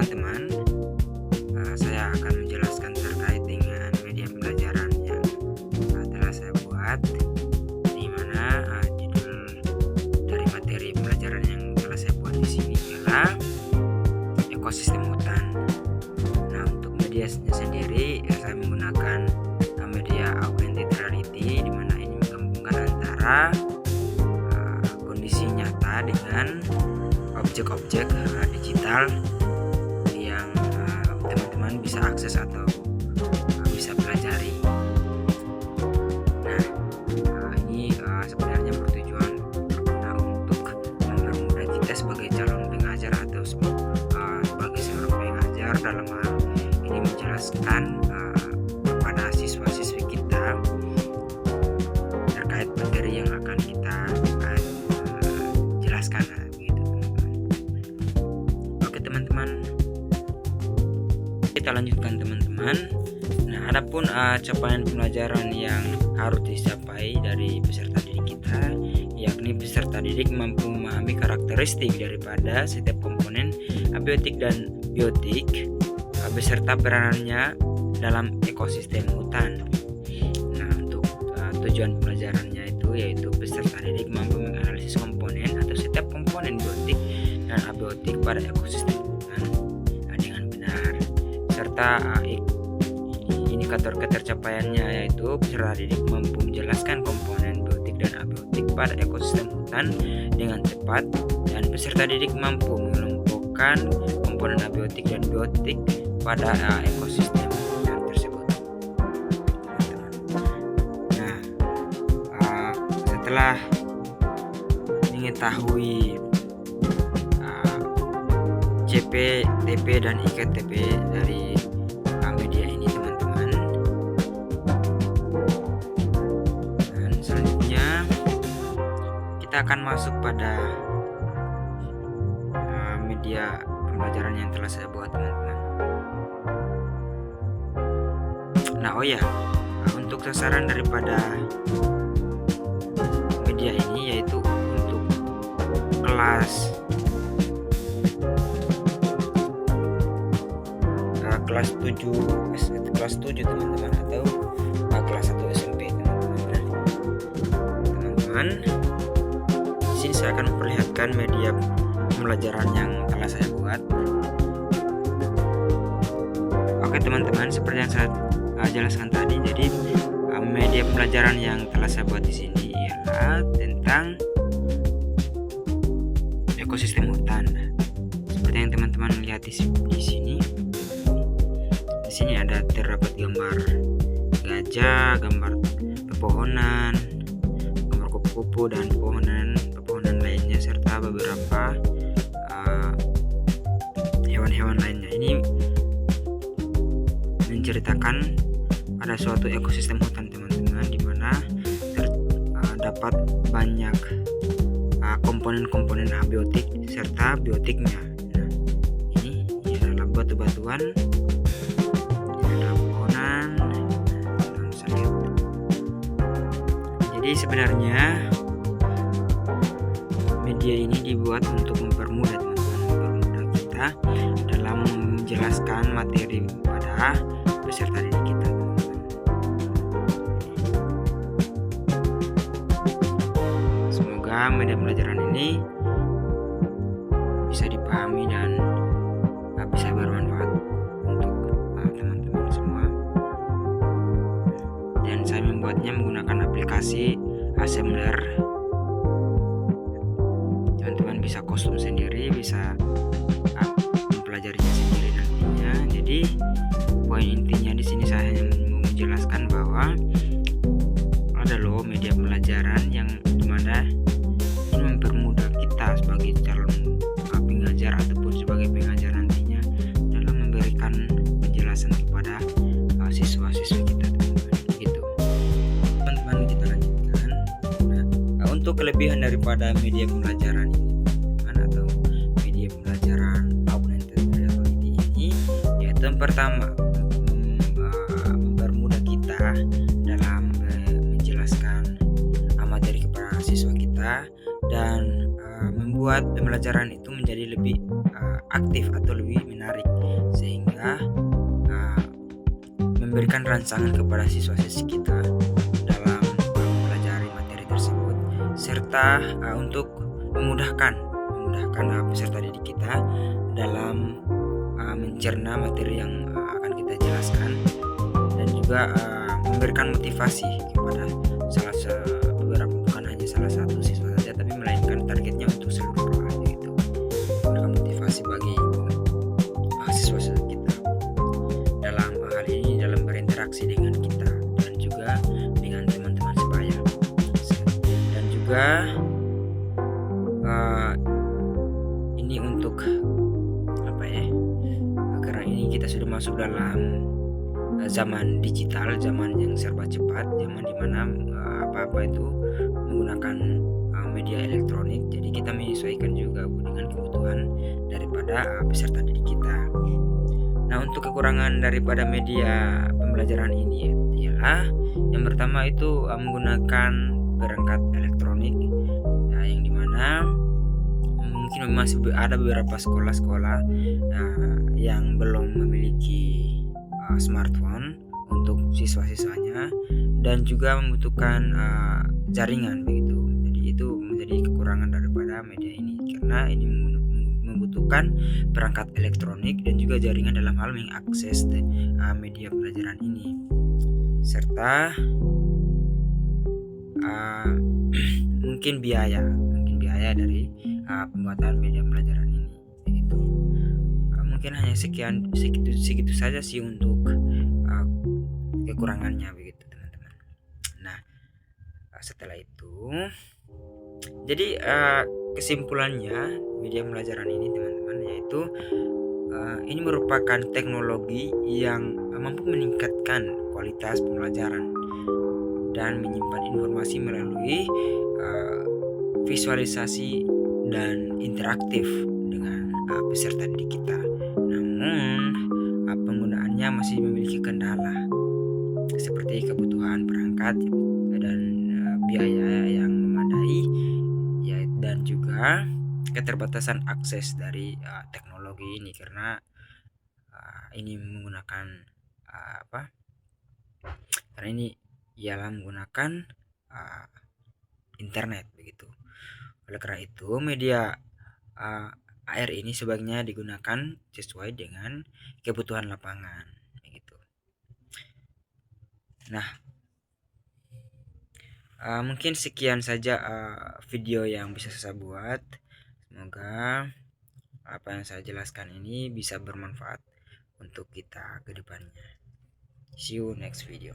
teman-teman, saya akan menjelaskan terkait dengan media pembelajaran yang telah saya buat, di mana judul dari materi pembelajaran yang telah saya buat di sini adalah ekosistem hutan. Nah, untuk media sendiri saya menggunakan media augmented reality, di mana ini menggabungkan antara kondisi nyata dengan objek-objek digital yang teman-teman bisa akses atau bisa pelajari. Nah, ini sebenarnya bertujuan berguna untuk mempermudah kita sebagai calon pengajar atau sebagai seorang pengajar dalam hal ini menjelaskan kepada siswa-siswi kita terkait materi yang akan kita jelaskan. Teman-teman, kita lanjutkan teman-teman. Nah, adapun capaian pembelajaran yang harus dicapai dari peserta didik kita, yakni peserta didik mampu memahami karakteristik daripada setiap komponen abiotik dan biotik beserta peranannya dalam ekosistem hutan. Nah, untuk tujuan pembelajarannya yaitu peserta didik mampu menganalisis komponen atau setiap komponen biotik dan abiotik pada ekosistem hutan dengan benar, serta indikator ketercapaiannya yaitu peserta didik mampu menjelaskan komponen biotik dan abiotik pada ekosistem hutan dengan tepat, dan peserta didik mampu mengelompokkan komponen abiotik dan biotik pada ekosistem hutan tersebut. Nah, setelah mengetahui CP, TP, dan IKTP dari media ini teman-teman, dan selanjutnya kita akan masuk pada media pembelajaran yang telah saya buat teman-teman. Nah, untuk sasaran daripada media ini yaitu untuk kelas 7 teman-teman, atau kelas 1 SMP teman-teman. Di sini saya akan memperlihatkan media pembelajaran yang telah saya buat. Oke teman-teman, seperti yang saya jelaskan tadi, jadi media pembelajaran yang telah saya buat di sini ialah tentang ekosistem hutan. Seperti yang teman-teman lihat di sini. Di sini ada terdapat gambar gajah, gambar pepohonan, gambar kupu-kupu dan pepohonan lainnya, serta beberapa hewan-hewan lainnya. Ini menceritakan ada suatu ekosistem hutan teman-teman, di mana terdapat banyak komponen-komponen abiotik serta biotiknya. Nah, ini adalah batu-batuan, ada pohonan. Jadi sebenarnya media ini dibuat untuk mempermudah teman-teman, mempermudah kita dalam menjelaskan materi pada peserta didik kita. Semoga media pembelajaran ini bisa dipahami dan bisa bermanfaat untuk teman-teman semua. Dan saya membuatnya menggunakan aplikasi Assembler. Teman-teman bisa kostum sendiri, bisa mempelajarinya sendiri nantinya. Jadi poin intinya di sini saya hanya mau menjelaskan bahwa ada loh media pembelajaran yang dimana ini mempermudah kita sebagai calon pengajar ataupun sebagai pengajar nantinya dalam memberikan penjelasan kepada siswa-siswi kita teman-teman. Gitu. Teman-teman, kita lanjutkan. Nah, untuk kelebihan daripada media pembelajaran ini teman-teman, atau media pembelajaran augmented reality ini, yaitu yang pertama mempermudah kita dalam menjelaskan materi kepada siswa kita, dan membuat membuat pembelajaran itu menjadi lebih aktif atau lebih menarik, sehingga memberikan rangsangan kepada siswa-siswi kita dalam mempelajari materi tersebut, serta untuk memudahkan peserta didik kita dalam mencerna materi yang akan kita jelaskan, dan juga memberikan motivasi kepada beberapa, bukan hanya salah satu siswa saja, tapi melainkan targetnya untuk seluruh kelas gitu. Memberikan motivasi bagi siswa-siswa kita dalam hal ini, dalam berinteraksi dengan kita dan juga dengan teman-teman sebaya. Dan juga ini untuk karena ini kita sudah masuk dalam zaman digital, zaman yang serba cepat, zaman dimana apa-apa itu menggunakan media elektronik. Jadi kita menyesuaikan juga dengan kebutuhan daripada peserta didik kita. Nah, untuk kekurangan daripada media pembelajaran ini ialah yang pertama itu menggunakan perangkat elektronik, yang dimana mungkin masih ada beberapa sekolah-sekolah yang belum memiliki smartphone untuk siswa-siswanya, dan juga membutuhkan jaringan begitu. Jadi itu menjadi kekurangan daripada media ini, karena ini membutuhkan perangkat elektronik dan juga jaringan dalam hal mengakses media pembelajaran ini, serta mungkin biaya dari pembuatan media pembelajaran ini begitu. Mungkin hanya segitu saja sih untuk kekurangannya begitu, teman-teman. Nah, setelah itu, jadi kesimpulannya media pembelajaran ini, teman-teman, yaitu ini merupakan teknologi yang mampu meningkatkan kualitas pembelajaran dan menyimpan informasi melalui visualisasi dan interaktif dengan peserta didik kita. Namun penggunaannya masih memiliki kendala seperti kebutuhan perangkat dan biaya yang memadai, dan juga keterbatasan akses dari teknologi ini, karena ini menggunakan karena ini ialah menggunakan internet begitu. Oleh karena itu, media AR ini sebaiknya digunakan sesuai dengan kebutuhan lapangan begitu. Nah, mungkin sekian saja video yang bisa saya buat. Semoga apa yang saya jelaskan ini bisa bermanfaat untuk kita ke depannya. See you next video.